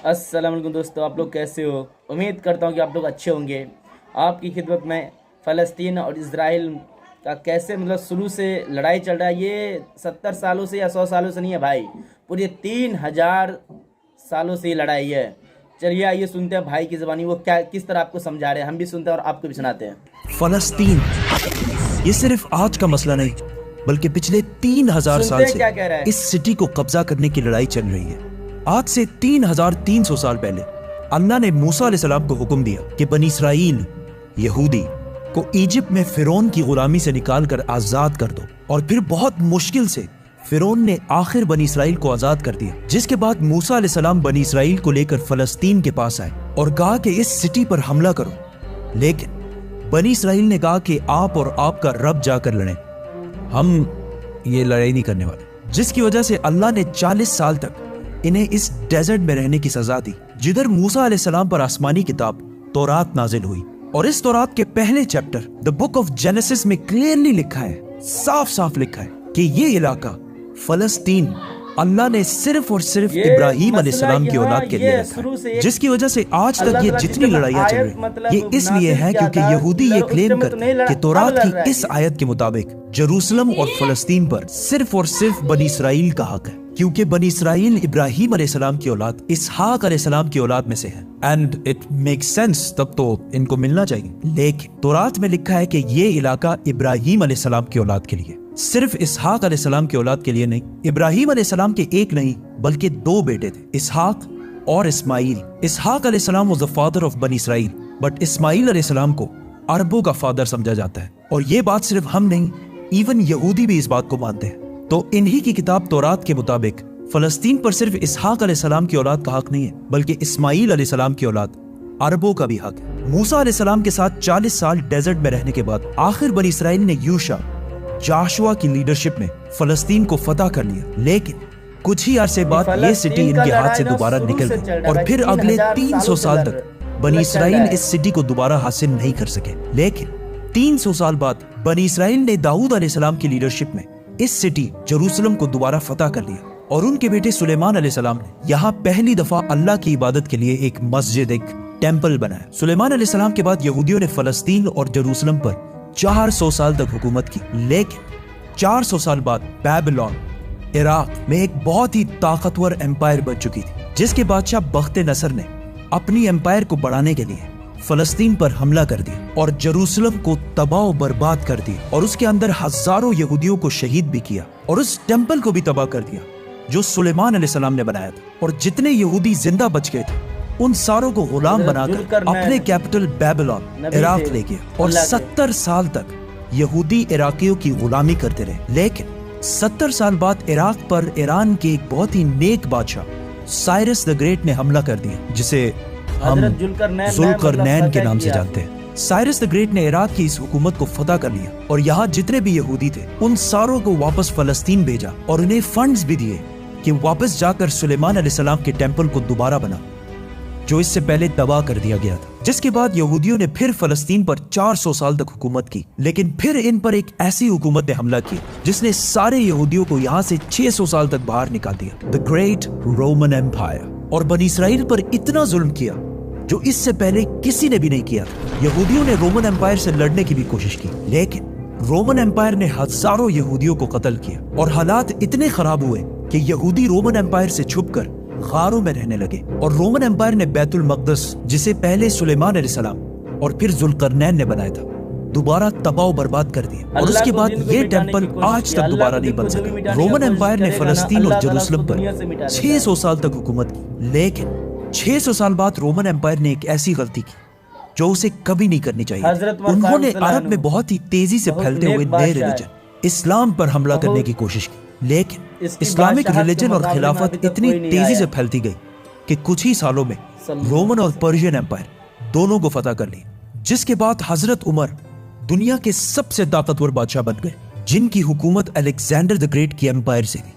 السلام علیکم دوستو، آپ لوگ کیسے ہو؟ امید کرتا ہوں کہ آپ لوگ اچھے ہوں گے۔ آپ کی خدمت میں فلسطین اور اسرائیل کا کیسے شروع سے لڑائی چل رہا ہے۔ یہ 70 سالوں سے یا 100 سالوں سے نہیں ہے بھائی، پورے 3000 سالوں سے یہ لڑائی ہے۔ چلیے آئیے سنتے ہیں بھائی کی زبانی وہ کیا کس طرح آپ کو سمجھا رہے ہیں، ہم بھی سنتے ہیں اور آپ کو بھی سناتے ہیں۔ فلسطین یہ صرف آج کا مسئلہ نہیں بلکہ پچھلے 3000 سنتے سال ہیں سے کیا کہہ رہا ہے۔ اس سٹی کو قبضہ کرنے کی لڑائی چل رہی ہے۔ آج سے 3300 سال پہلے اللہ نے موسیٰ علیہ السلام کو حکم دیا کہ بنی اسرائیل یہودی کو ایجپٹ میں فرعون کی غلامی سے نکال کر آزاد کر دو، اور پھر بہت مشکل سے فرعون نے آخر بنی اسرائیل کو آزاد کر دیا، جس کے بعد موسیٰ علیہ السلام بنی اسرائیل کو لے کر فلسطین کے پاس آئے اور کہا کہ اس سٹی پر حملہ کرو، لیکن بنی اسرائیل نے کہا کہ آپ اور آپ کا رب جا کر لڑیں، ہم یہ لڑائی نہیں کرنے والے، جس کی وجہ سے اللہ نے 40 سال تک انہیں اس ڈیزرٹ میں رہنے کی سزا دی، جدھر موسیٰ علیہ السلام پر آسمانی کتاب تورات نازل ہوئی۔ اور اس تورات کے پہلے chapter The Book of Genesis میں کلیئرلی لکھا ہے، صاف صاف لکھا ہے کہ یہ علاقہ فلسطین اللہ نے صرف اور صرف ابراہیم علیہ السلام کی اولاد کے لیے رکھا ہے، جس کی وجہ سے آج تک یہ جتنی لڑائیاں چل رہی ہیں یہ اس لیے ہے کیونکہ یہودی یہ کلیم کرتے ہیں کہ تورات کی اس آیت کے مطابق جروسلم اور فلسطین پر صرف اور صرف بنی اسرائیل کا حق ہے، کیونکہ بنی اسرائیل ابراہیم علیہ السلام کی اولاد اسحاق علیہ السلام کی اولاد میں سے ہے، اینڈ اٹ میک سینس، تب تو ان کو ملنا چاہیے۔ لیکن تورات میں لکھا ہے کہ یہ علاقہ ابراہیم علیہ السلام کی اولاد کے لیے، صرف اسحاق علیہ السلام کی اولاد کے لیے نہیں۔ ابراہیم علیہ السلام کے ایک نہیں بلکہ 2 بیٹے تھے، اسحاق اور اسماعیل۔ اسحاق علیہ السلام was the father of بنی اسرائیل، بٹ اسماعیل علیہ السلام کو عربوں کا فادر سمجھا جاتا ہے، اور یہ بات صرف ہم نہیں، ایون یہودی بھی اس بات کو مانتے ہیں۔ تو انہی کی کتاب تورات کے مطابق فلسطین پر صرف اسحاق علیہ السلام کی اولاد کا حق نہیں ہے بلکہ اسماعیل علیہ السلام کی اولاد عربوں کا بھی حق ہے۔ موسیٰ علیہ السلام کے ساتھ 40 سال ڈیزرٹ میں رہنے کے بعد آخر بنی اسرائیل نے یوشع جاشوا کی لیڈرشپ میں فلسطین کو فتح کر لیا، لیکن کچھ ہی عرصے بعد یہ سٹی ان کے ہاتھ سے دوبارہ نکل گئی، اور پھر اگلے 300 سال تک بنی اسرائیل اس سٹی کو دوبارہ حاصل نہیں کر سکے۔ لیکن 300 سال بعد بنی اسرائیل نے داؤد علیہ السلام کی لیڈرشپ میں اس سٹی جروسلم کو دوبارہ فتح کر لیا، اور ان کے بیٹے سلیمان علیہ السلام نے یہاں پہلی دفعہ اللہ کی عبادت کے لیے ایک مسجد، ایک ٹیمپل بنایا۔ سلیمان علیہ السلام کے بعد یہودیوں نے فلسطین اور جروسلم پر 400 سال تک حکومت کی، لیکن 400 سال بعد بیبلون عراق میں ایک بہت ہی طاقتور امپائر بن چکی تھی، جس کے بادشاہ بخت نصر نے اپنی امپائر کو بڑھانے کے لیے فلسطین پر حملہ کر دیا اور جروسلم کو تباہ و برباد کر دیا، اور اس کے اندر ہزاروں یہودیوں کو شہید بھی کیا، اور اس ٹیمپل کو بھی تباہ کر دیا جو سلیمان علیہ السلام نے بنایا تھا، اور جتنے یہودی زندہ بچ گئے تھے ان ساروں کو غلام بنا کر اپنے کیپٹل بیبلون عراق لے گیا، اور 70 سال تک یہودی عراقیوں کی غلامی کرتے رہے۔ لیکن 70 سال بعد عراق پر ایران کے ایک بہت ہی نیک بادشاہ سائرس دی گریٹ نے حملہ کر دیا، جسے ہم ذوالقرنین کے نام سے جانتے ہیں۔ سائرس دی گریٹ نے عراق کی اس حکومت کو فتح کر لیا، اور یہاں جتنے بھی یہودی تھے ان ساروں کو واپس فلسطین بھیجا، اور انہیں فنڈز بھی دیے کہ واپس جا کر سلیمان علیہ السلام کے ٹیمپل کو دوبارہ بنا جو اس سے پہلے تباہ کر دیا گیا تھا۔ جس کے بعد یہودیوں نے پھر فلسطین پر 400 سال تک حکومت کی، لیکن پھر ان پر ایک ایسی حکومت نے حملہ کیا جس نے سارے یہودیوں کو یہاں سے 600 سال تک باہر نکال دیا، The Great Roman Empire، اور بنی اسرائیل پر اتنا ظلم کیا جو اس سے پہلے کسی نے بھی نہیں کیا تھا۔ یہودیوں نے رومن امپائر سے لڑنے کی بھی کوشش کی، لیکن رومن امپائر نے ہزاروں یہودیوں کو قتل کیا، اور حالات اتنے خراب ہوئے کہ یہودی رومن امپائر سے چھپ کر غاروں میں رہنے لگے، اور رومن امپائر نے بیت المقدس، جسے پہلے سلیمان علیہ السلام اور پھر ذوالقرنین نے بنایا تھا، دوبارہ تباہ و برباد کر دیا، اور اس کے بعد یہ ٹیمپل آج تک دوبارہ نہیں بن سکا۔ رومن امپائر نے فلسطین اور جروسلم پر 600 سال تک حکومت کی، لیکن 600 سال بعد رومن امپائر نے ایک ایسی غلطی کی جو اسے کبھی نہیں کرنی چاہیے۔ انہوں نے عرب میں بہت ہی تیزی سے پھیلتے ہوئے نئے ریلیجن اسلام پر حملہ کرنے کی کوشش کی، لیکن اسلامک ریلیجن اور خلافت اتنی تیزی سے پھیلتی گئی کہ کچھ ہی سالوں میں رومن اور پرشین امپائر دونوں کو فتح کر لی، جس کے بعد حضرت عمر دنیا کے سب سے طاقتور بادشاہ بن گئے، جن کی حکومت الیگزینڈر دی گریٹ کی امپائر سے بھی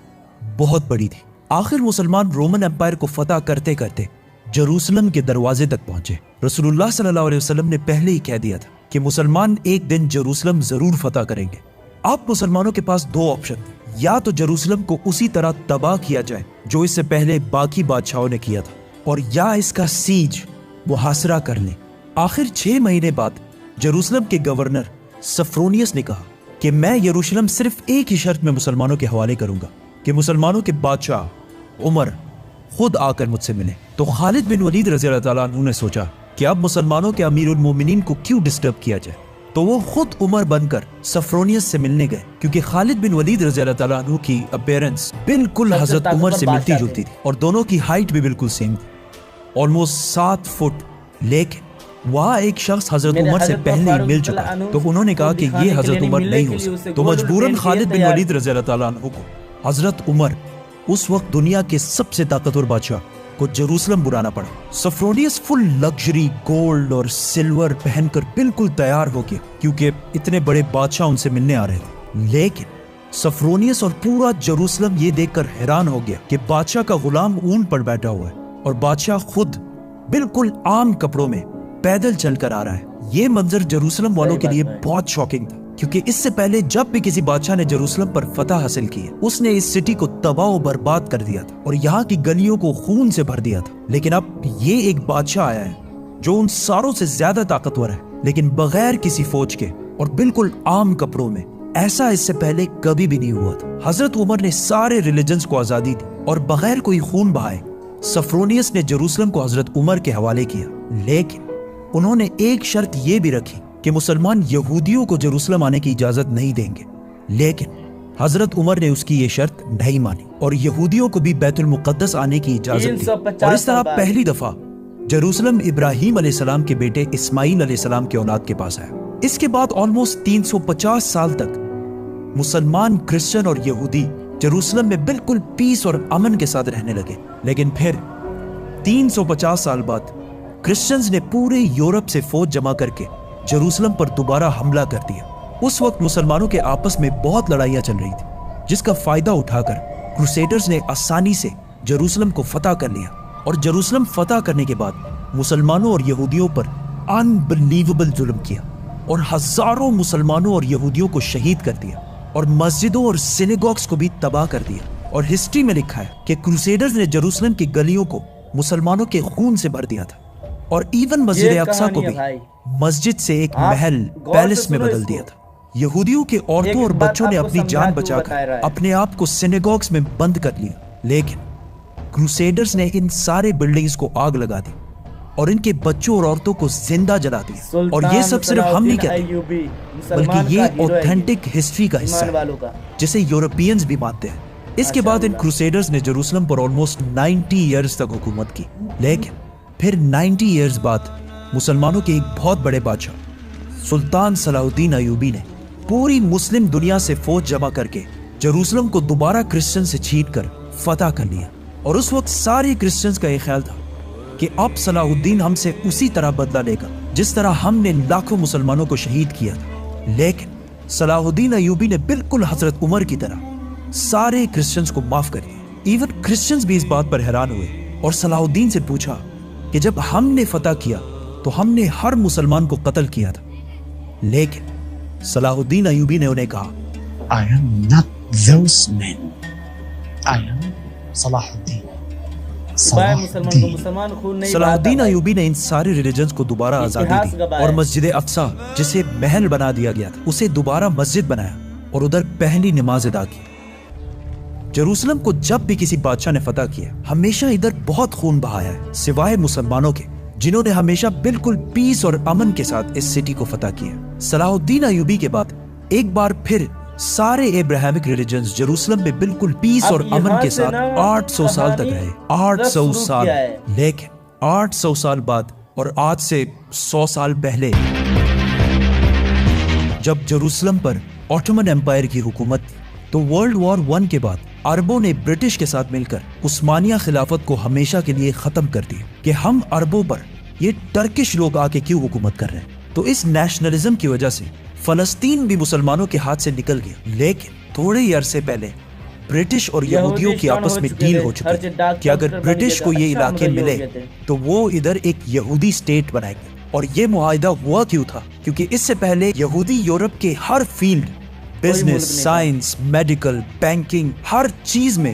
بہت بڑی تھی۔ آخر مسلمان رومن امپائر کو فتح کرتے کرتے جروسلم کے دروازے تک پہنچے۔ رسول اللہ صلی اللہ علیہ وسلم نے پہلے ہی کہہ دیا تھا کہ مسلمان ایک دن جروسلم ضرور فتح کریں گے۔ اب مسلمانوں کے پاس 2 آپشن تھے، یا تو جروسلم کو اسی طرح تباہ کیا جائے جو اس سے پہلے باقی بادشاہوں نے کیا تھا، اور یا اس کا سیج محاصرہ کر لیں۔ آخر 6 مہینے بعد جروسلم کے گورنر سفرونیس نے کہا کہ میں یروشلم صرف ایک ہی شرط میں مسلمانوں کے حوالے کروں گا کہ مسلمانوں کے بادشاہ عمر خود آ کر مجھ سے ملے۔ تو خالد بن ولید رضی اللہ تعالیٰ عنہ نے سوچا کہ اب مسلمانوں کے امیر المومنین کو کیوں ڈسٹرب کیا جائے، تو وہ خود عمر بن کر سفرونیس سے ملنے گئے، کیونکہ خالد بن ولید رضی اللہ تعالیٰ عنہ کی اپیرنس بالکل حضرت عمر سے ملتی جلتی تھی اور دونوں کی ہائٹ بھی بالکل سیم تھی، آلموسٹ 7 فٹ۔ لیکن وہاں ایک شخص حضرت عمر سے پہلے ہی مل چکا ہے، تو انہوں نے کہا کہ یہ حضرت عمر نہیں ہو سکتا، تو مجبوراً خالد بن ولید رضی اللہ تعالیٰ عنہ کو حضرت عمر اس وقت دنیا کے سب سے طاقتور بادشاہ کو جروسلم بلانا پڑا۔ سفرونیس فل لگژری گولڈ اور سلور پہن کر بالکل تیار ہو گیا، کیونکہ اتنے بڑے بادشاہ ان سے ملنے آ رہے تھے۔ لیکن سفرونیس اور پورا جروسلم یہ دیکھ کر حیران ہو گیا کہ بادشاہ کا غلام اونٹ پر بیٹھا ہوا ہے اور بادشاہ خود بالکل عام کپڑوں میں پیدل چل کر آ رہا ہے۔ یہ منظر جروسلم والوں کے لیے بہت شاکنگ تھا، کیونکہ اس سے پہلے جب بھی کسی بادشاہ نے جروسلم پر فتح حاصل کی ہے، اس نے اس سٹی کو تباہ و برباد کر دیا تھا اور یہاں کی گلیوں کو خون سے بھر دیا تھا۔ لیکن اب یہ ایک بادشاہ آیا ہے جو ان ساروں سے زیادہ طاقتور ہے، لیکن بغیر کسی فوج کے اور بالکل عام کپڑوں میں۔ ایسا اس سے پہلے کبھی بھی نہیں ہوا تھا۔ حضرت عمر نے سارے ریلیجنز کو آزادی دی اور بغیر کوئی خون بہائے سفرونیس نے جروسلم کو حضرت عمر کے حوالے کیا، لیکن انہوں نے ایک شرط یہ بھی رکھی کہ مسلمان یہودیوں کو جروسلم آنے کی اجازت نہیں دیں گے۔ لیکن حضرت عمر نے اس کی یہ شرط نہیں مانی اور یہودیوں کو بھی بیت المقدس آنے کی اجازت دی، اور اس طرح پہلی دفعہ جروسلم ابراہیم علیہ السلام کے بیٹے اسماعیل علیہ السلام کے اولاد کے پاس آیا۔ اس کے بعد آلموسٹ 350 سال تک مسلمان، کرسچن اور یہودی جروسلم میں بالکل پیس اور امن کے ساتھ رہنے لگے۔ لیکن پھر 350 سال بعد کرسچنز نے پورے یورپ سے فوج جمع کر کے جروسلم پر دوبارہ حملہ کر دیا۔ اس وقت مسلمانوں کے آپس میں بہت لڑائیاں چل رہی تھی، جس کا فائدہ اٹھا کر کروسیڈرز نے آسانی سے جروسلم کو فتح کر لیا، اور جروسلم فتح کرنے کے بعد مسلمانوں اور یہودیوں پر انبلیویبل ظلم کیا اور ہزاروں مسلمانوں اور یہودیوں کو شہید کر دیا اور مسجدوں اور سینیگوگز کو بھی تباہ کر دیا۔ اور ہسٹری میں لکھا ہے کہ کروسیڈرز نے جروسلم کی گلیوں کو مسلمانوں کے خون سے بھر دیا تھا، اور ایون مسجد اقصی کو بھی مسجد سے ایک محل، پیلس میں بدل دیا تھا۔ یہودیوں کے عورتوں اور بچوں نے اپنی جان بچا کر اپنے آپ کو سینیگوگز میں بند کر لیا، لیکن کروسیڈرز نے ان سارے بلڈنگز کو آگ لگا دی اور ان کے بچوں اور عورتوں کو زندہ جلا دیا۔ اور یہ سب صرف ہم نہیں کہتے، بلکہ یہ اوتھینٹک ہسٹری کا حصہ ہے جسے یورپینز بھی مانتے ہیں۔ اس کے بعد ان کروسیڈرز نے جروسلم پر آلموسٹ 90 ایئرز تک حکومت کی، لیکن پھر 90 ایئرز بعد مسلمانوں کے ایک بہت بڑے بادشاہ سلطان صلاح الدین ایوبی نے پوری مسلم دنیا سے فوج جمع کر کے جروسلم کو دوبارہ کرسچن سے چھین کر فتح کر لیا۔ اور اس وقت سارے کرسچنز کا یہ خیال تھا کہ اب صلاح الدین ہم سے اسی طرح بدلہ لے گا جس طرح ہم نے لاکھوں مسلمانوں کو شہید کیا تھا۔ لیکن صلاح الدین ایوبی نے بالکل حضرت عمر کی طرح سارے کرسچنز کو معاف کر دیا۔ ایون کرسچنز بھی اس بات پر حیران ہوئے اور صلاح الدین سے پوچھا کہ جب ہم نے فتح کیا تو ہم نے ہر مسلمان کو قتل کیا تھا، لیکن صلاح الدین ایوبی نے انہیں کہا I am not those men. I am صلاح الدین۔ صلاح الدین ایوبی نے ان سارے ریلیجنز کو دوبارہ آزادی دی اور مسجد اقصی جسے محل بنا دیا گیا تھا اسے دوبارہ مسجد بنایا اور ادھر پہلی نماز ادا کی۔ جروسلم کو جب بھی کسی بادشاہ نے فتح کیا ہمیشہ ادھر بہت خون بہایا ہے، سوائے مسلمانوں کے جنہوں نے ہمیشہ بالکل پیس اور امن کے ساتھ اس سٹی کو فتح کیا۔ صلاح الدین ایوبی کے بعد ایک بار پھر سارے ابراہیمک ریلیجنز جروسلم میں بالکل پیس اور امن کے ساتھ 800 سال تک رہے۔ 800 سال، لیکن 800 سال بعد اور آج سے 100 سال پہلے جب جروسلم پر آٹومن ایمپائر کی حکومت تھی تو ورلڈ وار 1 کے بعد عربوں نے برٹش کے ساتھ مل کر عثمانیہ خلافت کو ہمیشہ کے لیے ختم کر دیا کہ ہم عربوں پر یہ ٹرکش لوگ آ کے کیوں حکومت کر رہے ہیں۔ تو اس نیشنلزم کی وجہ سے فلسطین بھی مسلمانوں کے ہاتھ سے نکل گیا، لیکن تھوڑے ہی عرصے پہلے برٹش اور یہودیوں کی آپس میں ڈیل ہو چکی کہ اگر برٹش کو یہ علاقے ملے تو وہ ادھر ایک یہودی سٹیٹ بنائے گے۔ اور یہ معاہدہ ہوا کیوں تھا؟ کیونکہ اس سے پہلے یہودی یورپ کے ہر field, business, science, medical, banking, ہر چیز میں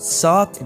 7